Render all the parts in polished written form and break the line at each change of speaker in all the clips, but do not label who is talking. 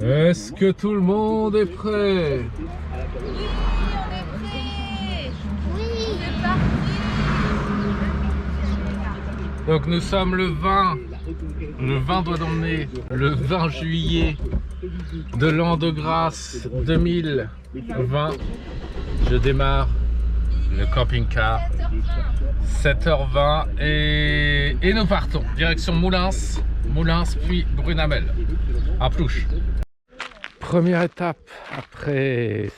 Est-ce que tout le monde est prêt?
Oui, on est prêts. Oui, c'est parti.
Donc nous sommes le 20 doit d'emmener le 20 juillet de l'an de grâce 2020. Je démarre le camping-car 7h20 et nous partons direction Moulins puis Brunamel à Plouch. Première étape après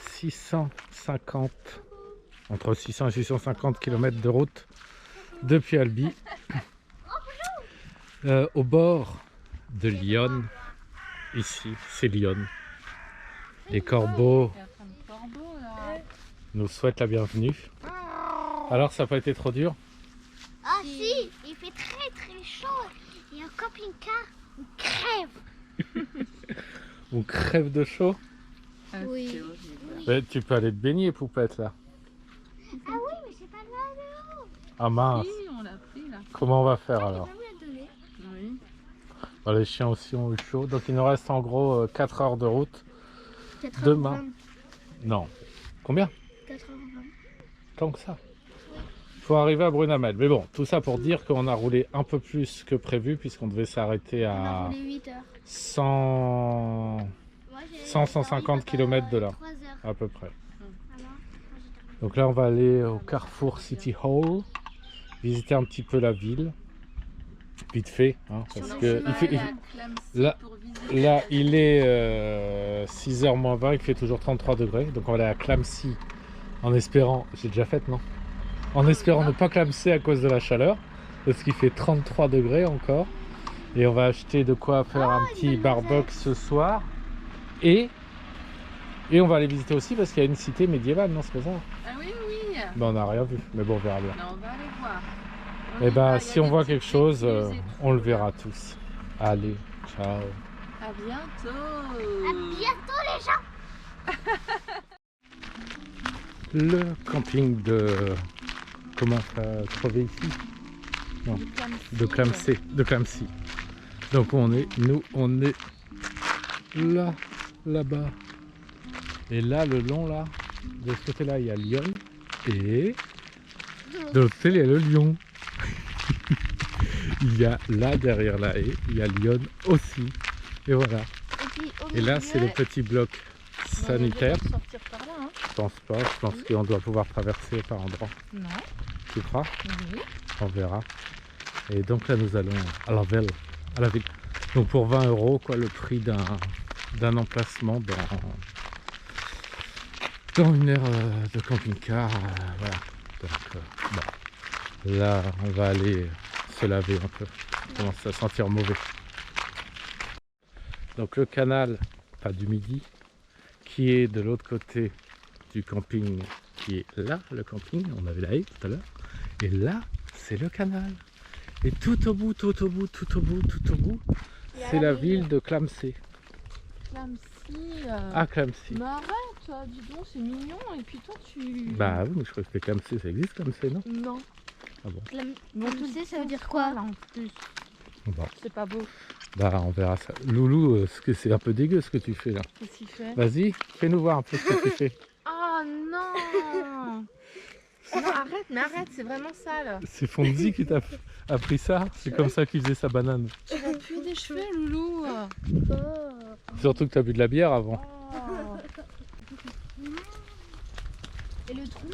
entre 600 et 650 km de route depuis Albi, au bord de Lyon. Ici c'est Lyon. Les corbeaux nous souhaitent la bienvenue. Alors ça n'a pas été trop dur?
Ah si, il fait très très chaud. Il y a un camping-car, on crève.
On crève de chaud?
Oui.
Mais tu peux aller te baigner, poupette, là.
Ah oui, mais c'est pas loin de l'eau.
Ah mince.
Oui, on l'a pris là.
Comment on va faire alors?
Oui.
Bon, les chiens aussi ont eu chaud. Donc il nous reste en gros 4 heures de route.
4h20.
Demain. Non. Combien?
4h20.
Tant que ça. Faut arriver à Brunamel. Mais bon, tout ça pour dire qu'on a roulé un peu plus que prévu puisqu'on devait s'arrêter
On a
à
roulé 8 heures.
150 km de là,
3 heures.
à peu près.
Alors,
Donc là, on va aller au Carrefour City Hall, visiter un petit peu la ville, vite fait, hein, parce que là, il est 6h moins 20, il fait toujours 33 degrés, donc on va aller à Clamecy en espérant, j'ai déjà fait non? En espérant ne pas clamser à cause de la chaleur, parce qu'il fait 33 degrés encore, et on va acheter de quoi faire un petit barbecue ce soir, et on va aller visiter aussi parce qu'il y a une cité médiévale, non, c'est pas ça?
Ah oui, oui.
Ben, on n'a rien vu, mais bon, on verra bien.
Non, on va aller voir.
Et ben, si on voit quelque chose, on le verra tous. Allez, ciao.
À bientôt.
À bientôt les gens.
Le camping de... Comment ça trouvé ici? Non, de Clamecy. Donc nous on est là, là-bas. Et là, le long là, de ce côté-là, il y a Lyon. Et de l'autre côté, il y a le lion. Il y a là, derrière la haie, il y a Lyon aussi. Et voilà. Et là, c'est le petit bloc sanitaire.
Sortir par là, hein.
Je pense pas, je pense qu'on doit pouvoir traverser par endroit.
Non.
Tu crois?
Oui.
On verra. Et donc là, nous allons à la ville. Donc pour 20 €, quoi, le prix d'un emplacement dans une aire de camping-car. Voilà. Donc bon. Là, on va aller se laver un peu. On commence à sentir mauvais. Donc le canal, pas du Midi, qui est de l'autre côté du camping, qui est là, le camping, on avait la haie tout à l'heure, et là, c'est le canal. Et tout au bout, c'est la ville de Clamecy.
Clamecy.
Ah, Clamecy.
Mais arrête, dis donc, c'est mignon. Et puis toi, tu...
Bah oui, mais je crois que Clamecy, ça existe Clamecy, non?
Non.
Ah bon.
Bon, tu sais, ça veut dire quoi là en plus?
Bon.
C'est pas beau.
Bah on verra ça. Loulou, c'est un peu dégueu ce que tu fais là.
Qu'est-ce qu'il fait?
Vas-y, fais-nous voir un peu ce que tu fais.
Oh non. Non, arrête, c'est vraiment sale.
C'est Fonzie qui t'a appris ça? C'est comme ça qu'il faisait sa banane.
Tu vas puer des cheveux, Loulou.
Surtout que t'as bu de la bière avant.
Oh. Et le trou?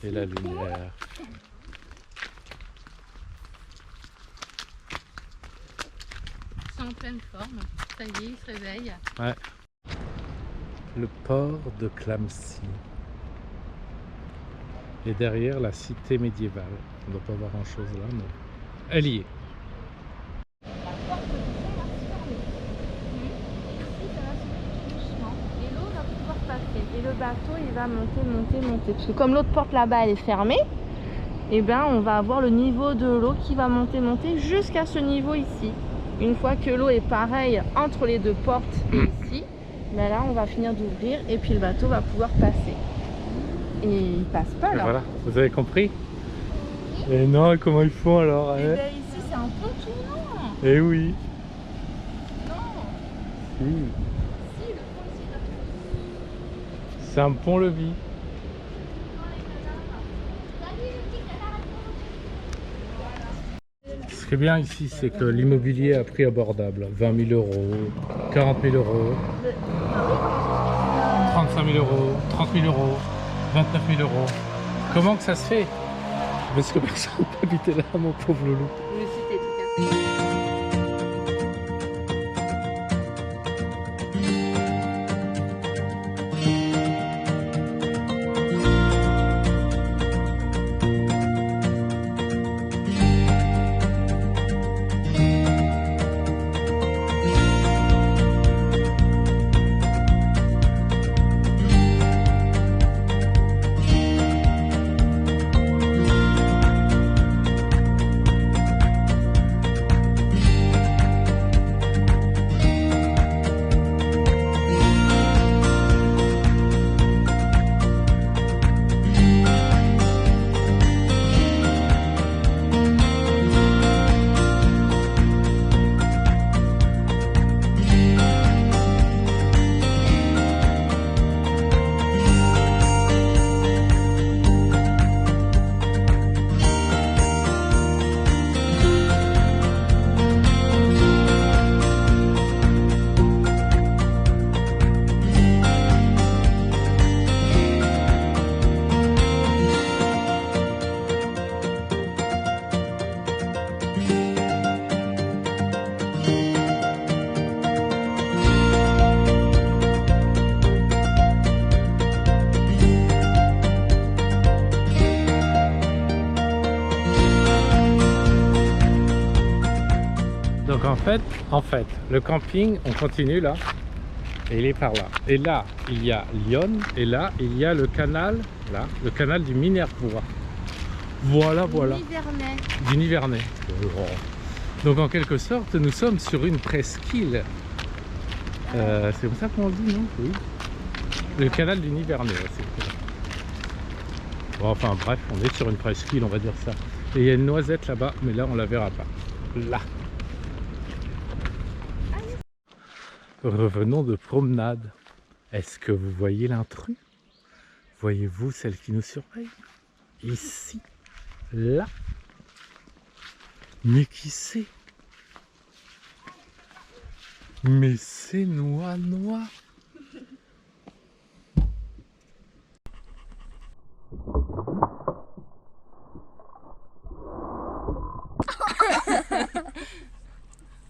Et la lumière.
C'est en pleine forme. Ça y est, il se réveille.
Ouais. Le port de Clamecy. Et derrière la cité médiévale. On ne doit pas voir grand chose là, mais elle y est.
Et l'eau va pouvoir passer. Et le bateau, il va monter. Parce que comme l'autre porte là-bas, elle est fermée, et ben on va avoir le niveau de l'eau qui va monter jusqu'à ce niveau ici. Une fois que l'eau est pareille entre les deux portes et ici, ben là on va finir d'ouvrir et puis le bateau va pouvoir passer. Et il passe pas
Et
là.
voilà, vous avez compris? Et non, comment ils font alors?
Et ben ici c'est un pont tournant.
Eh oui.
Non.
Si.
Si, le pont ici là.
C'est un pont-levis. Ce qui est bien ici, c'est que l'immobilier est à prix abordable. 20 000 euros, 40 000 euros, 35 000 euros, 30 000 euros, 29 000 euros. Comment que ça se fait? Parce que personne ne peut habiter là, mon pauvre loulou.
Le site est tout cassé.
Donc en fait, le camping, on continue là, et il est par là. Et là, il y a Lyon, et là, il y a le canal, là, le canal du Minervois. Voilà, voilà.
Nivernais.
Du Nivernais. Donc en quelque sorte, nous sommes sur une presqu'île. C'est comme ça qu'on dit, non? Oui. Le canal du Nivernais, ouais, c'est clair. Bon, enfin bref, on est sur une presqu'île, on va dire ça. Et il y a une noisette là-bas, mais là on la verra pas. Là. Revenons de promenade. Est-ce que vous voyez l'intrus? Voyez-vous celle qui nous surveille? Ici, là. Mais qui c'est? Mais c'est Noix.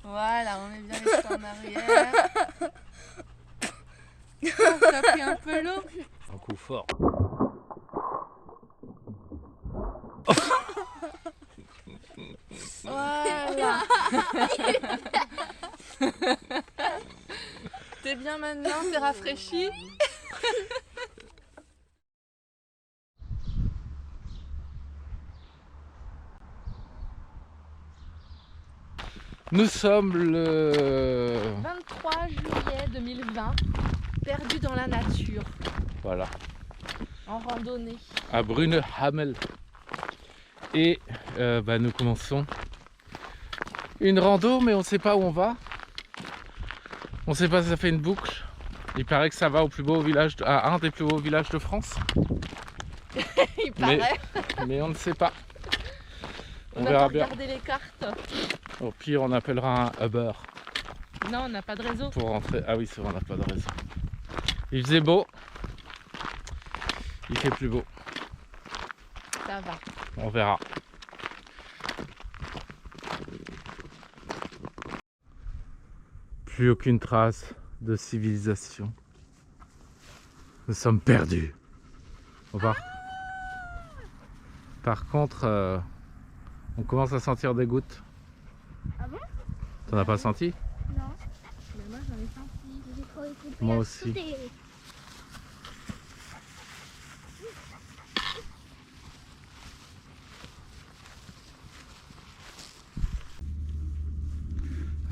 Voilà, on est bien resté en arrière. Ça a pris un peu l'eau.
Un coup fort.
Voilà. T'es bien maintenant, t'es rafraîchi?
Nous sommes le
23 juillet 2020, perdu dans la nature,
voilà
en randonnée.
à Brunehamel et nous commençons une rando, mais on ne sait pas où on va. On ne sait pas si ça fait une boucle. Il paraît que ça va au plus beau village, à un des plus beaux villages de France.
Il paraît.
Mais on ne sait pas.
On
verra
va
bien.
regarder les cartes.
Au pire, on appellera un Uber
Non, on n'a pas de réseau.
pour rentrer. Ah oui, c'est vrai, on n'a pas de réseau. Il faisait beau. Il fait plus beau.
Ça va.
On verra. Plus aucune trace de civilisation. Nous sommes perdus. On va. Par contre, on commence à sentir des gouttes.
Ah bon?
T'en as pas senti?
Non. Mais moi j'en ai senti. J'ai trop écouté.
Moi aussi.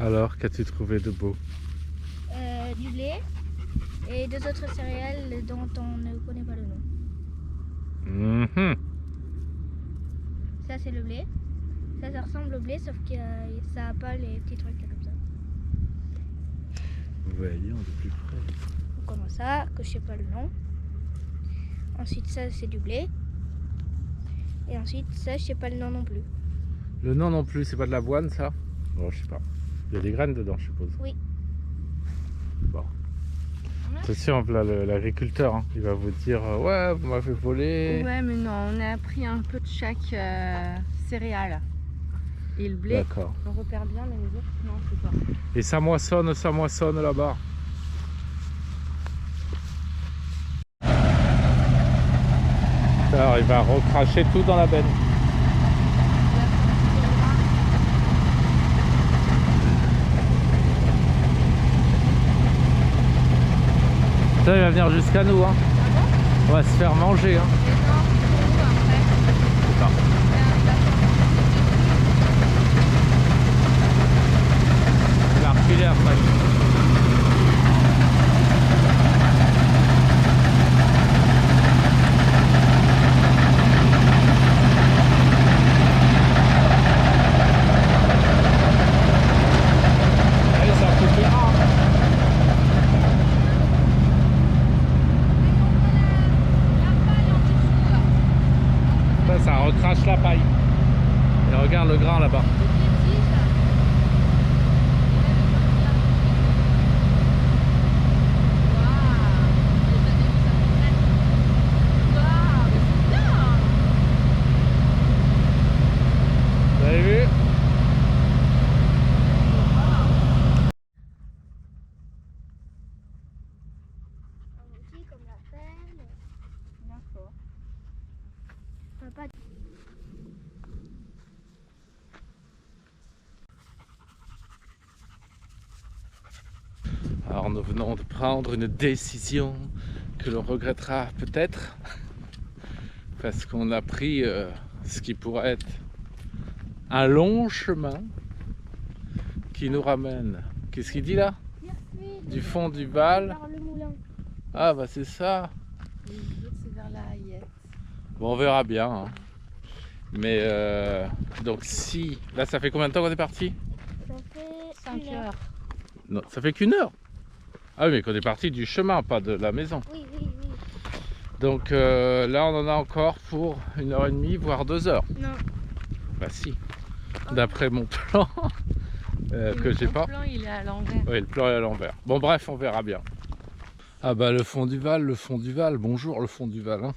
Alors, qu'as-tu trouvé de beau?
Du lait et deux autres céréales dont on ne connaît pas le nom.
Mhm.
Ça c'est le blé. Ça ressemble au blé sauf que ça a pas les petits trucs là, comme ça.
Vous voyez, on est plus près.
Donc on a ça, que je sais pas le nom. Ensuite ça c'est du blé. Et ensuite ça je sais pas le nom non plus.
Le nom non plus, c'est pas de l'avoine ça? Bon, je sais pas. Il y a des graines dedans, je suppose.
Oui.
Bon. Attention, là, l'agriculteur, hein, il va vous dire ouais, vous m'avez volé.
Ouais, mais non, on a pris un peu de chaque céréale. Et le blé,
D'accord.
on repère bien, mais les autres, non, c'est pas.
Et ça moissonne là-bas. Alors, il va recracher tout dans la benne. Ça, il va venir jusqu'à nous, hein. On va se faire manger, hein. Il va reculer après. Allez, ça coupera. Ça recrache la paille. Et regarde le grain là-bas. Vous avez vu?
Aussi comme la ferme.
D'accord.
Papa.
Alors nous venons de prendre une décision que l'on regrettera peut-être parce qu'on a pris ce qui pourrait être un long chemin qui nous ramène. Qu'est-ce qu'il dit là? Du fond du Val.
Vers le moulin.
Ah bah c'est ça.
Les autres, c'est vers la Hayette.
Bon, on verra bien. Hein. Mais donc si... Là ça fait combien de temps qu'on est parti?
Ça fait
5 heures.
Non, ça fait qu'une heure. Ah oui, mais qu'on est parti du chemin, pas de la maison.
Oui, oui, oui.
Donc là on en a encore pour 1h30 voire 2 heures.
Non.
Bah si, d'après mon plan que j'ai pas.
Le plan, il est à l'envers.
Oui, le plan est à l'envers. Bon bref, on verra bien. Ah bah le fond du Val, bonjour le fond du Val. Hein.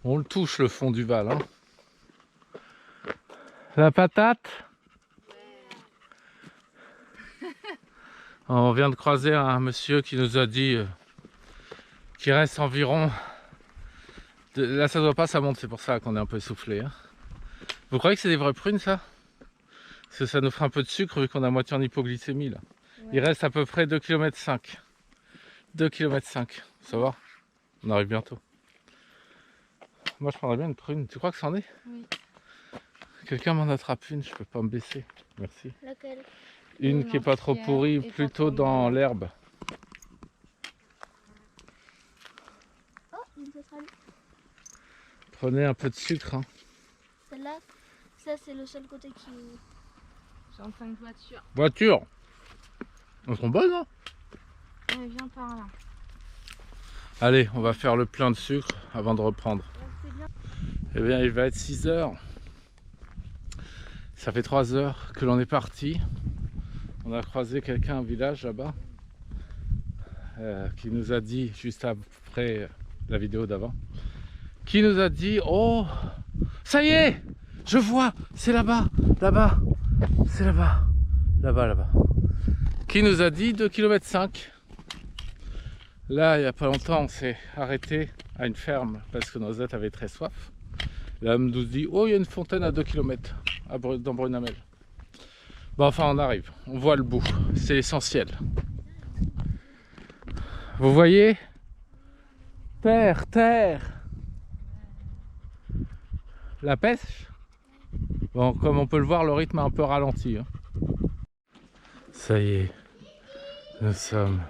On le touche le fond du Val. Hein. La patate. On vient de croiser un monsieur qui nous a dit qu'il reste environ... Là ça doit pas, ça monte, c'est pour ça qu'on est un peu essoufflé. Hein. Vous croyez que c'est des vraies prunes ça? Parce que ça nous fera un peu de sucre vu qu'on a moitié en hypoglycémie là. Ouais. Il reste à peu près 2,5 km. 2,5 km, ça va? On arrive bientôt. Moi je prendrais bien une prune, tu crois que c'en est?
Oui.
Quelqu'un m'en attrape une, je peux pas me baisser. Merci.
Laquelle?
Une qui est pas trop pourrie, plutôt dans l'herbe.
Oh, une sauterelle.
Prenez un peu de sucre. Hein.
Celle-là, ça c'est le seul côté qui...
J'entends une voiture.
Voiture. Elles sont bonnes, hein?
Elle vient par là.
Allez, on va faire le plein de sucre avant de reprendre. Eh bien, il va être 6 heures. Ça fait 3 heures que l'on est parti. On a croisé quelqu'un au village là-bas qui nous a dit, juste après la vidéo d'avant, qui nous a dit, oh, ça y est, je vois, c'est là-bas, là-bas, c'est là-bas, là-bas, là-bas. Qui nous a dit 2,5 km. Là, il n'y a pas longtemps, on s'est arrêté à une ferme parce que Noisette avait très soif. Là, on nous dit, oh, il y a une fontaine à 2 km dans Brunamel. Bon, enfin, on arrive, on voit le bout, c'est l'essentiel. Vous voyez? Terre, terre. La pêche? Bon, comme on peut le voir, le rythme a un peu ralenti. Hein. Ça y est, nous sommes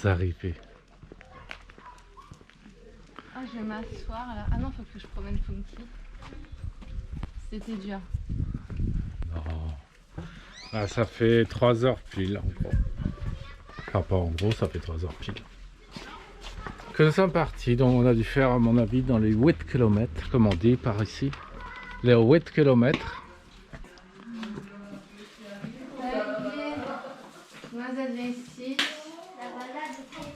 arrivés.
Ah, je vais m'asseoir là. Ah non, faut que je promène Funky. C'était dur.
Non. Ah, ça fait 3 heures pile en gros. Enfin pas en gros, ça fait 3 heures pile. Que nous sommes partis, donc on a dû faire à mon avis dans les 8 km, comme on dit par ici. Les 8 km.
Noisette ici.
La balade est très...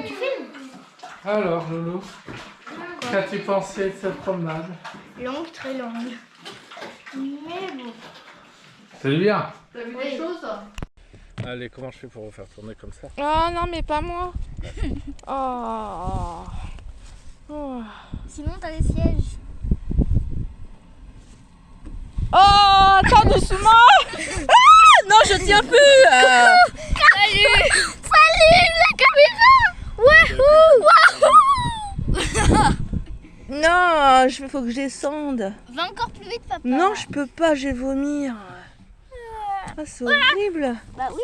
Tu filmes?
Alors Loulou, qu'as-tu pensé de cette promenade?
Longue, très longue. Mais bon.
C'est bien.
T'as vu des choses?
Allez, comment je fais pour vous faire tourner comme ça?
Oh non, mais pas moi. Oh. Oh.
Sinon, t'as des sièges.
Oh, attends doucement. Ah, non, je tiens plus.
Salut. Salut la caméra. Wouhou.
Non, faut que je descende.
Va encore plus vite, papa.
Non, je peux pas, je vais vomir. Ah, c'est horrible.
Bah oui.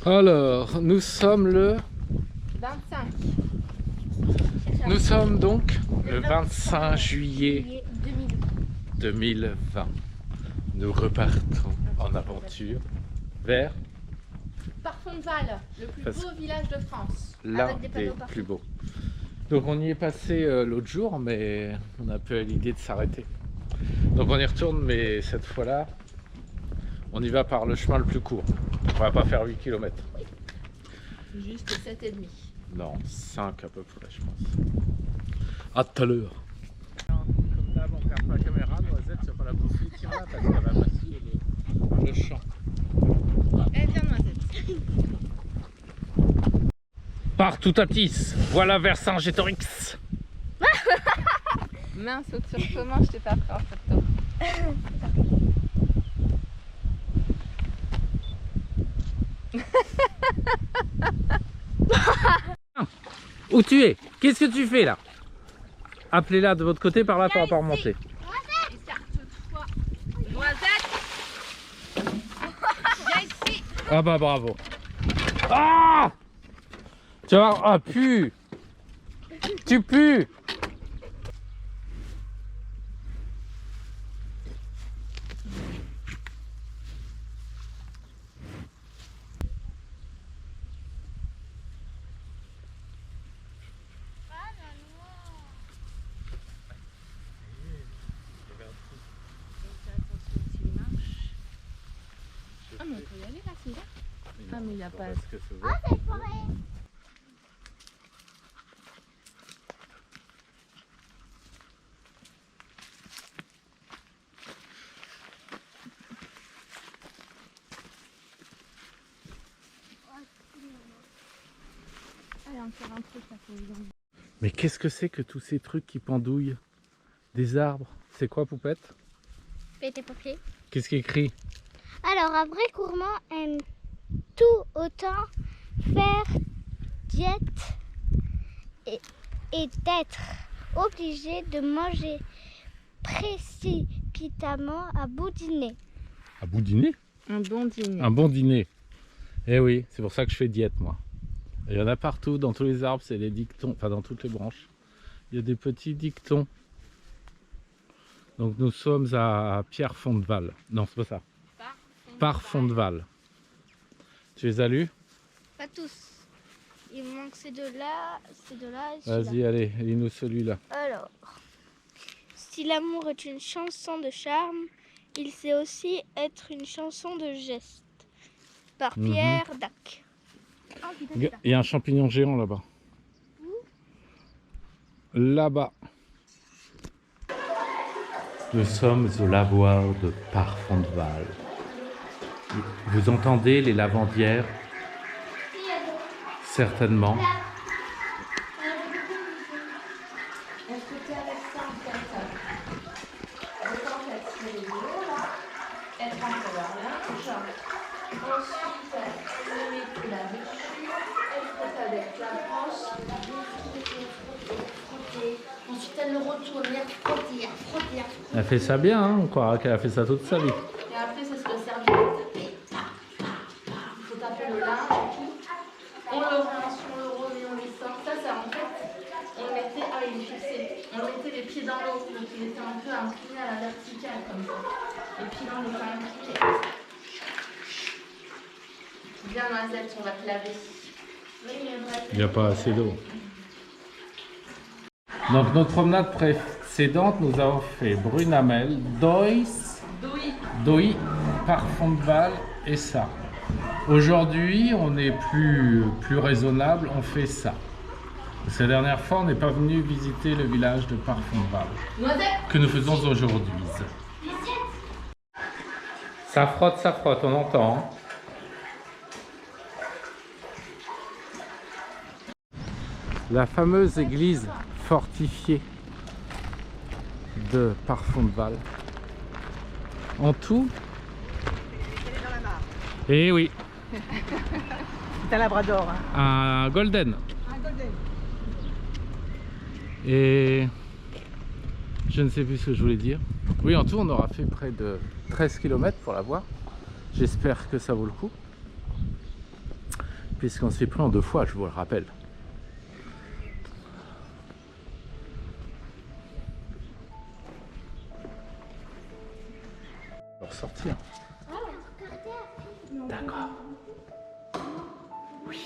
Alors, nous sommes le...
25.
Nous sommes donc le 25 juillet
2020.
2020. Nous repartons en aventure vers
Parfonval, le plus
Parce-
beau village de France.
l'un
Avec des
des
panneaux partout.
plus beaux. Donc on y est passé l'autre jour, mais on a peu l'idée de s'arrêter. Donc on y retourne, mais cette fois-là, on y va par le chemin le plus court. On va pas faire 8 km.
Juste 7,5.
Non, 5 à peu près, je pense. À tout à l'heure. Comme d'hab, on perd pas la caméra, Noisette, tu vas pas la bouffer, tire-la parce qu'elle va masser le champ.
Eh bien, Noisette.
Partout à Tis, voilà Vercingétorix.
Mince, saute sur comment je t'ai pas pris en photo.
Où tu es? Qu'est-ce que tu fais là? Appelez-la de votre côté, par là, pour pas remonter.
Écarte-toi. Noisette. Viens ici.
Ah bah bravo. Ah! Tu vois, ah pue! Tu pues!
mais il n'y a pas...
Parce que c'est
Oh, c'est forêt.
Allez, encore un truc à faire.
Mais qu'est-ce que c'est que tous ces trucs qui pendouillent? Des arbres? C'est quoi, Poupette?
Pété papier.
Qu'est-ce qui est écrit?
Alors, un vrai gourmand aime tout autant faire diète et d'être obligé de manger précipitamment à bout dîner.
À bout dîner?
Un bon dîner.
Un bon dîner. Eh oui, c'est pour ça que je fais diète, moi. Il y en a partout, dans tous les arbres, c'est des dictons, enfin dans toutes les branches. Il y a des petits dictons. Donc nous sommes à Pierrefonds-de-Val. Non, c'est pas ça. Parfonds-de-Val. Tu les as lus?
Pas tous. Il me manque ces deux-là, et celui-là.
Vas-y, allez, lis-nous celui-là.
Alors, si l'amour est une chanson de charme, il sait aussi être une chanson de geste. Par Pierre Dac.
Il y a un champignon géant là-bas. Là-bas. Nous sommes au lavoir de Parfonds-de-Val. Vous entendez les lavandières? Certainement.
Est-ce que tu es avec ça en fait? Donc en fait, c'est les vélos là. Elle prend leur linge. Ensuite, elle met tout là-dessus. Elle frotte avec la brosse. Frotter. Ensuite, elle le retourne. Elle frotter.
Elle fait ça bien, hein, on croira qu'elle a fait ça toute sa vie.
Et après, c'est ce que sert de taper. Il faut taper le linge et tout. On le rince, on le remet, on le sort. Ça, c'est en fait, on le mettait, ah, il est fixé. On mettait les pieds dans l'eau, donc il était un peu incliné à la verticale comme ça. Et puis là, on est pas incliné. Bien, Noisette, on va te laver.
Il n'y a pas assez d'eau. Donc notre promenade précédente, nous avons fait Brunamel, Douy, Parfonds-de-Val et ça. Aujourd'hui, on est plus raisonnable, on fait ça. Cette dernière fois, on n'est pas venu visiter le village de Parfonds-de-Val, que nous faisons aujourd'hui. Ça frotte, on entend. Hein. La fameuse église fortifiée de Parfonds-de-Val. En tout. Eh oui.
C'est un labrador. Hein.
Un golden.
Un golden.
Et je ne sais plus ce que je voulais dire. Oui, en tout, on aura fait près de 13 km pour la voir. J'espère que ça vaut le coup. Puisqu'on s'est pris en 2 fois, je vous le rappelle. Pour sortir. D'accord. Oui.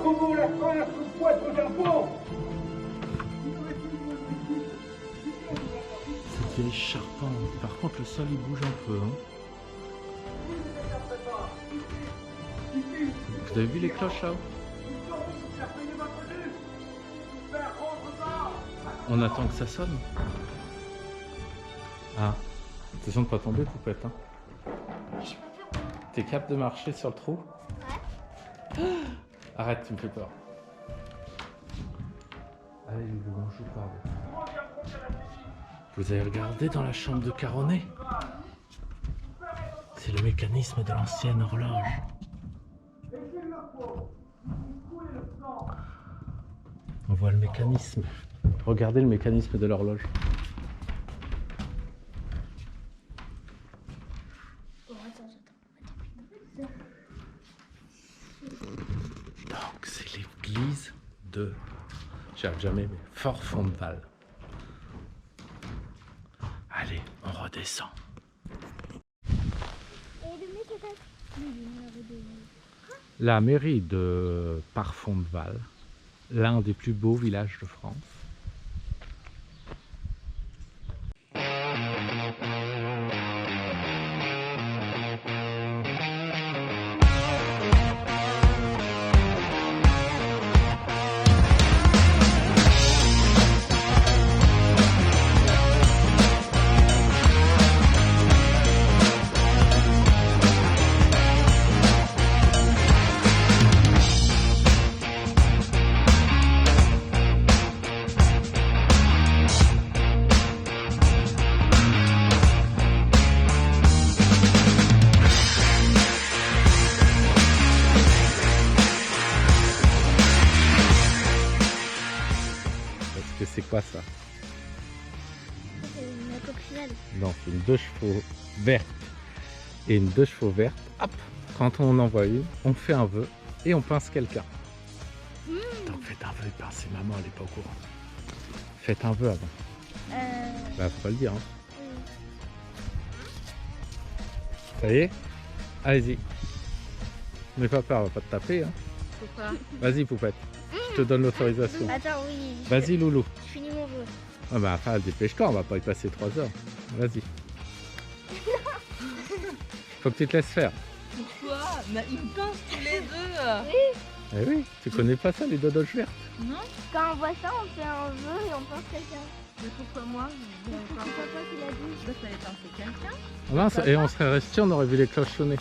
Comment la France pointe au Japon?
Cette vieille charpente. Par contre, le sol il bouge un peu. Hein. Vous avez vu les cloches là-haut? On attend que ça sonne. Ah, attention de pas tomber, poupette. Hein. T'es capable de marcher sur le trou? Ouais. Arrête, tu me fais peur. Allez, Loulou, on joue pas. Vous avez regardé dans la chambre de Caronnet? C'est le mécanisme de l'ancienne horloge. On voit le mécanisme. Regardez le mécanisme de l'horloge. Donc c'est l'église de, j'y arrive jamais, mais Fort Fondeval. Allez, on redescend. La mairie de Parfondeval, l'un des plus beaux villages de France. C'est quoi ça?
C'est une coccinelle.
Non, c'est une 2 chevaux verte et une 2 chevaux verte. Hop, quand on envoie une, on fait un vœu et on pince quelqu'un. Donc faites un vœu et pincez maman, elle n'est pas au courant. Faites un vœu avant. Bah faut pas le dire. Hein. Ça y est? Allez-y. N'aie pas peur, on va pas te taper. Hein.
Pourquoi?
Vas-y poupette, je te donne l'autorisation.
Attends, oui.
Vas-y Loulou.
Je finis mon vœu.
Ah bah enfin dépêche-toi, on va pas y passer 3 heures. Vas-y. Faut que tu te laisses faire.
Pourquoi? Mais ils pensent tous les deux.
Eh oui, tu connais pas ça les dodoches vertes?
Non?
Quand on voit ça, on fait un vœu et on pense quelqu'un.
Mais pourquoi moi?
C'est papa qui l'a dit.
Je vais penser quelqu'un.
Ah mince, et on serait resté, on aurait vu les cloches sonner.